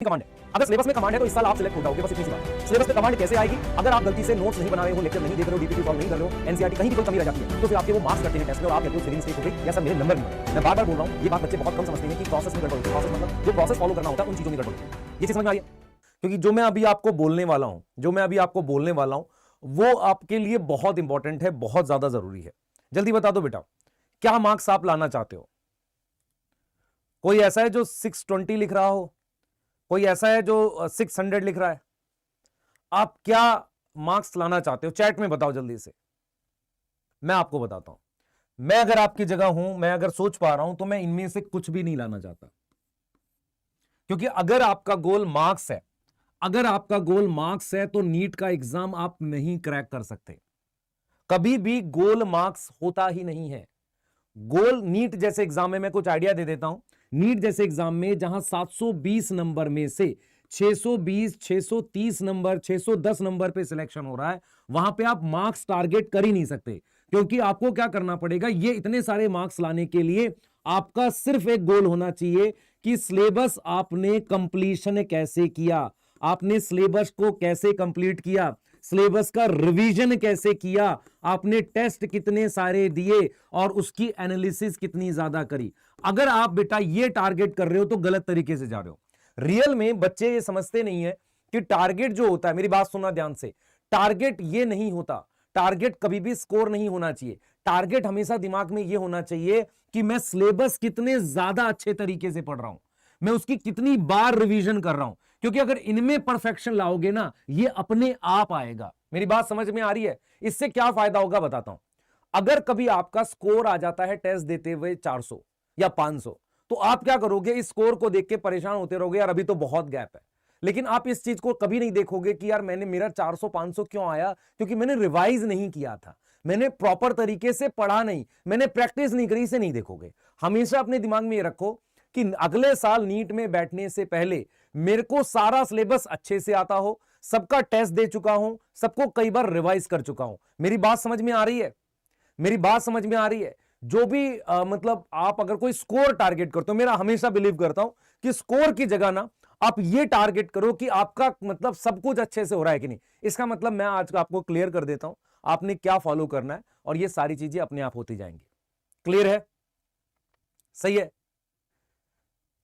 Command है। अगर syllabus में कमांड है तो इस साल आप सिलेक्ट हो जाओगे, बस इतनी सी बात है। सिलेबस पे कमांड कैसे आएगी? अगर आप गलती से नोट्स नहीं बना रहे हो, लेक्चर नहीं देख रहे हो, डीपीटी सॉल्व नहीं कर रहे हो, एनसीईआरटी कहीं भी कोई कमी रह जाती है, तो फिर आपके वो मार्क्स कटते हैं टेस्ट में और आप कहते हो सिली मिस्टेक हो गई या सर मेरे नंबर नहीं बने। मैं बार-बार बोल रहा हूं, ये बात बच्चे बहुत कम समझते हैं कि प्रोसेस में गड़बड़ होती है। प्रोसेस मतलब जो प्रोसेस फॉलो करना होता है उन चीजों में गड़बड़ होती है। ये चीज समझ में आ रही है? क्योंकि जो मैं अभी आपको बोलने वाला हूं, वो आपके लिए बहुत इंपॉर्टेंट है, बहुत ज्यादा जरूरी है। जल्दी बता दो बेटा, क्या मार्क्स आप लाना चाहते हो? कोई ऐसा है जो 620 लिख रहा हो? कोई ऐसा है जो 600 लिख रहा है? आप क्या मार्क्स लाना चाहते हो? चैट में बताओ जल्दी से, मैं आपको बताता हूं। मैं अगर आपकी जगह हूं, मैं अगर सोच पा रहा हूं, तो मैं इनमें से कुछ भी नहीं लाना चाहता। क्योंकि अगर आपका गोल मार्क्स है, तो नीट का एग्जाम आप नहीं क्रैक कर सकते। कभी भी गोल मार्क्स होता ही नहीं है। गोल नीट जैसे एग्जाम में, मैं कुछ आइडिया दे देता हूं। नीट जैसे एग्जाम में जहां 720 नंबर में से 620, 630 नंबर, 610 नंबर पे सिलेक्शन हो रहा है, वहां पे आप मार्क्स टारगेट कर ही नहीं सकते। क्योंकि आपको क्या करना पड़ेगा, ये इतने सारे मार्क्स लाने के लिए आपका सिर्फ एक गोल होना चाहिए कि सिलेबस आपने कंप्लीशन कैसे किया, आपने सिलेबस को कैसे कंप्लीट किया, सिलेबस का रिवीजन कैसे किया, आपने टेस्ट कितने सारे दिए और उसकी एनालिसिस कितनी ज्यादा करी। अगर आप बेटा ये टारगेट कर रहे हो तो गलत तरीके से जा रहे हो। रियल में बच्चे ये समझते नहीं है कि टारगेट जो होता है, मेरी बात सुनना ध्यान से, टारगेट ये नहीं होता। टारगेट कभी भी स्कोर नहीं होना चाहिए। टारगेट हमेशा दिमाग में ये होना चाहिए कि मैं सिलेबस कितने ज्यादा अच्छे तरीके से पढ़ रहा हूं, मैं उसकी कितनी बार रिवीजन कर रहा हूं। क्योंकि अगर इनमें परफेक्शन लाओगे ना, ये अपने आप आएगा। मेरी बात समझ में आ रही है? इससे क्या फायदा होगा बताता हूं। अगर कभी आपका स्कोर आ जाता है टेस्ट देते हुए 400 या 500, तो आप क्या करोगे? इस स्कोर को देख के परेशान होते रहोगे, यार अभी तो बहुत गैप है। लेकिन आप इस चीज को कभी नहीं देखोगे कि यार मेरा 400-500 क्यों आया? क्योंकि मैंने रिवाइज नहीं किया था, मैंने प्रॉपर तरीके से पढ़ा नहीं, मैंने प्रैक्टिस नहीं करी। इसे नहीं देखोगे। हमेशा अपने दिमाग में ये रखो कि अगले साल नीट में बैठने से पहले मेरे को सारा सिलेबस अच्छे से आता हो, सबका टेस्ट दे चुका हूं, सबको कई बार रिवाइज कर चुका हूं। मेरी बात समझ में आ रही है? मेरी बात समझ में आ रही है? जो भी मतलब आप अगर कोई स्कोर टारगेट करते हो, मेरा हमेशा बिलीव करता हूं कि स्कोर की जगह ना आप ये टारगेट करो कि आपका मतलब सब कुछ अच्छे से हो रहा है कि नहीं। इसका मतलब मैं आज आपको क्लियर कर देता हूं, आपने क्या फॉलो करना है और ये सारी चीजें अपने आप होती जाएंगी। क्लियर है? सही है?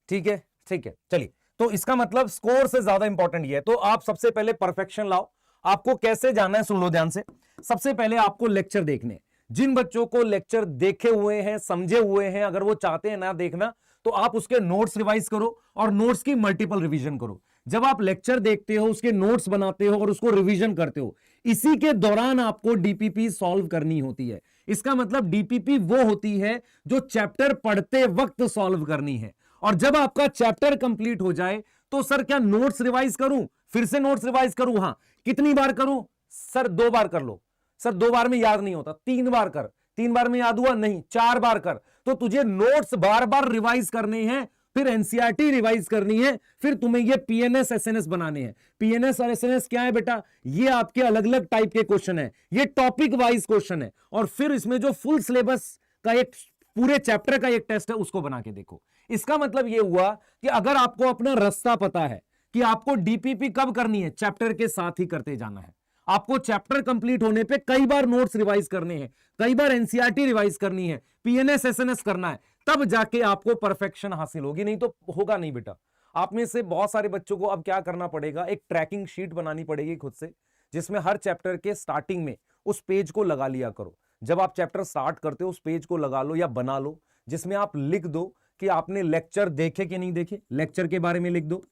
ठीक है, ठीक है। चलिए, तो इसका मतलब स्कोर से ज्यादा इंपॉर्टेंट ये है। तो आप सबसे पहले परफेक्शन लाओ। आपको कैसे जाना है सुन लो ध्यान से। सबसे पहले आपको लेक्चर देखने। जिन बच्चों को लेक्चर देखे हुए हैं, समझे हुए हैं, अगर वो चाहते हैं ना देखना, तो आप उसके नोट्स रिवाइज करो और नोट्स की मल्टीपल रिवीजन करो। जब आप लेक्चर देखते हो, उसके नोट्स बनाते हो और उसको रिवीजन करते हो, इसी के दौरान आपको डीपीपी सॉल्व करनी होती है। इसका मतलब डीपीपी वो होती है जो चैप्टर पढ़ते वक्त सॉल्व करनी है। और जब आपका चैप्टर कंप्लीट हो जाए तो सर क्या नोट्स रिवाइज करूं? फिर से नोट्स रिवाइज करूं? हां। कितनी बार करूं? सर 2 बार कर लो। सर 2 बार में याद नहीं होता, 3 बार कर। 3 बार में याद हुआ नहीं, 4 बार कर। तो तुझे नोट्स बार बार रिवाइज करने हैं, फिर एनसीईआरटी रिवाइज करनी है, फिर तुम्हें ये पीएनएस एसएनएस बनाने हैं। पीएनएस और एसएनएस क्या है बेटा? ये आपके अलग अलग टाइप के क्वेश्चन है, ये टॉपिक वाइज क्वेश्चन है। और फिर इसमें जो फुल सिलेबस का एक पूरे चैप्टर का एक टेस्ट है, उसको बना के देखो। इसका मतलब यह हुआ कि अगर आपको अपना रास्ता पता है कि आपको डीपीपी कब करनी है, चैप्टर के साथ ही करते जाना है। आपको चैप्टर कंप्लीट होने पे कई बार नोट्स रिवाइज करने हैं, कई बार एनसीईआरटी रिवाइज करनी है, पीएनएस एसएनएस करना है, तब जाके आपको परफेक्शन हासिल होगी। नहीं तो होगा नहीं बेटा। आप में से बहुत सारे बच्चों को अब क्या करना पड़ेगा, एक ट्रैकिंग शीट बनानी पड़ेगी खुद से, जिसमें हर चैप्टर के स्टार्टिंग में उस पेज को लगा लिया करो। जब आप चैप्टर स्टार्ट करते हो, उस पेज को लगा लो या बना लो, जिसमें आप लिख दो कि आपने लेक्चर देखे कि नहीं देखे, लेक्चर के बारे में लिख दो।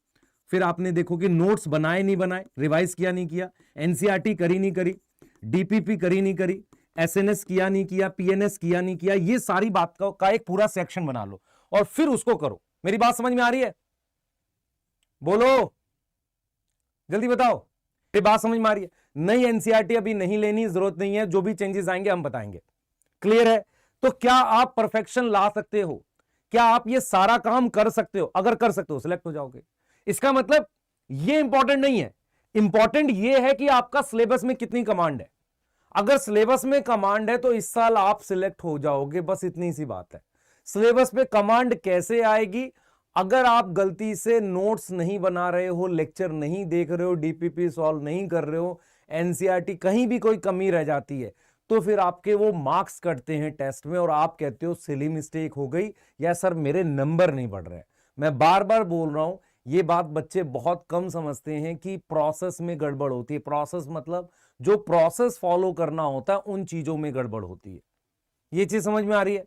फिर आपने देखो कि नोट्स बनाए नहीं बनाए, रिवाइज किया नहीं किया, एनसीईआरटी करी नहीं करी, डीपीपी करी नहीं करी, एसएनएस किया नहीं किया, पीएनएस किया नहीं किया। ये सारी बात का एक पूरा सेक्शन बना लो और फिर उसको करो। मेरी बात समझ में आ रही है? बोलो, जल्दी बताओ। मेरी बात समझ में आ रही है? नई एनसीईआरटी अभी नहीं लेनी, जरूरत नहीं है। जो भी चेंजेस आएंगे हम बताएंगे। क्लियर है? तो क्या आप परफेक्शन ला सकते हो? क्या आप ये सारा काम कर सकते हो? अगर कर सकते हो सिलेक्ट हो जाओगे। इसका मतलब ये इंपॉर्टेंट नहीं है। इंपॉर्टेंट ये है कि आपका सिलेबस में कितनी कमांड है। अगर सिलेबस में कमांड है तो इस साल आप सिलेक्ट हो जाओगे, बस इतनी सी बात है। सिलेबस पे कमांड कैसे आएगी? अगर आप गलती से नोट्स नहीं बना रहे हो, लेक्चर नहीं देख रहे हो, डीपीपी सॉल्व नहीं कर रहे हो, एनसीईआरटी कहीं भी कोई कमी रह जाती है, तो फिर आपके वो मार्क्स कटते हैं टेस्ट में और आप कहते हो सिली मिस्टेक हो गई या सर मेरे नंबर नहीं बढ़ रहे। मैं बार बार बोल रहा हूं, ये बात बच्चे बहुत कम समझते हैं कि प्रोसेस में गड़बड़ होती है। प्रोसेस मतलब जो प्रोसेस फॉलो करना होता है उन चीजों में गड़बड़ होती है। ये चीज समझ में आ रही है?